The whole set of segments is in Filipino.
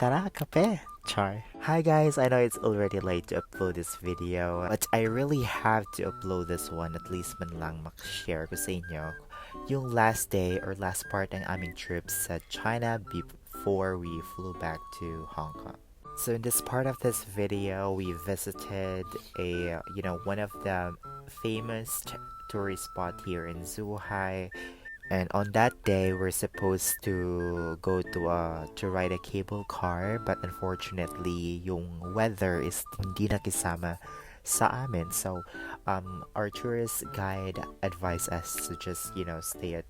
Tara, kape! Char. Hi guys, I know it's already late to upload this video, but I really have to upload this one at least man lang share ko sa inyo yung last day or last part ng aming trip sa China before we flew back to Hong Kong. So in this part of this video, we visited one of the famous tourist spot here in Zhuhai. And on that day, we're supposed to go to ride a cable car, but unfortunately, yung weather is hindi nakisama sa amin. So, our tourist guide advised us to just, stay at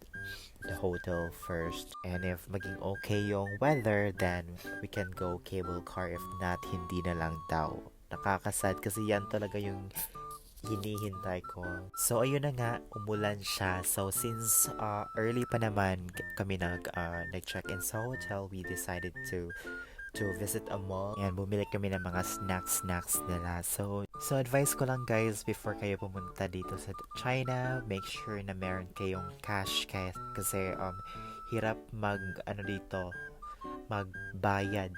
the hotel first. And if maging okay yung weather, then we can go cable car. If not, hindi na lang daw. Nakakasad kasi yan talaga yung hinihintay ko. So, ayun na nga, umulan siya. So, since early pa naman kami nag-check-in sa hotel, we decided to visit a mall and bumili kami ng mga snacks nila. So advice ko lang guys, before kayo pumunta dito sa China, make sure na meron kayong cash kasi hirap magbayad,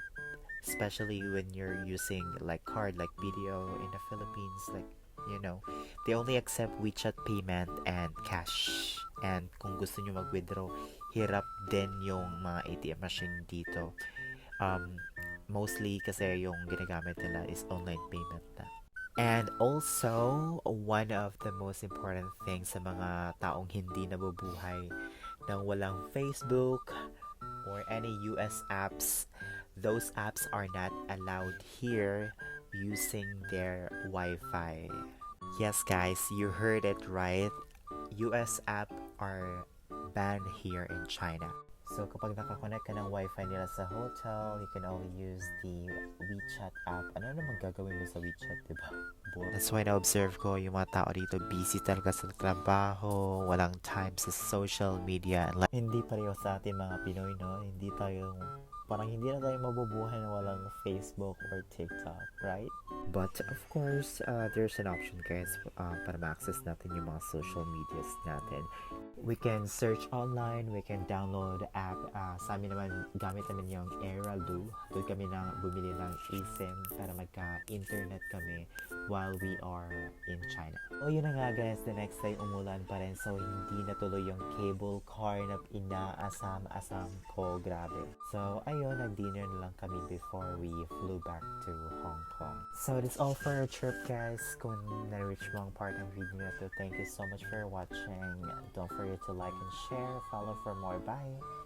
especially when you're using like card like BDO in the Philippines, like they only accept WeChat payment and cash. And kung gusto nyo mag-withdraw, hirap din yung mga ATM machine dito. Mostly kasi yung ginagamit nila is online payment na. And also, one of the most important things sa mga taong hindi nabubuhay ng walang Facebook or any US apps, those apps are not allowed here using their Wi-Fi. Yes guys, you heard it right. US app are banned here in China. So kapag nakakonect ka ng Wi-Fi nila sa hotel, you can only use the WeChat app. Ano naman gagawin mo sa WeChat, diba? That's why na-observe ko yung mga tao dito busy talaga sa trabaho, walang time sa social media. Like, hindi pareho sa ating mga Pinoy, no? Hindi na tayo mabubuhay na walang Facebook or TikTok, right? But of course, there's an option guys para ma-access natin yung mga social medias natin. We can search online, we can download app. Sa amin naman, gamit namin yung Airalo. Doon kami bumili ng eSIM para magka-internet kami while we are in China. O yun na nga guys, the next day umulan pa rin, so hindi natuloy yung cable car na inaasam-asam ko, grabe. So ayun, nag-dinner na lang kami before we flew back to Hong Kong. So that's all for our trip guys. Kung na-reach mo ang part ng video na to, thank you so much for watching. Don't forget to like and share, follow for more, bye!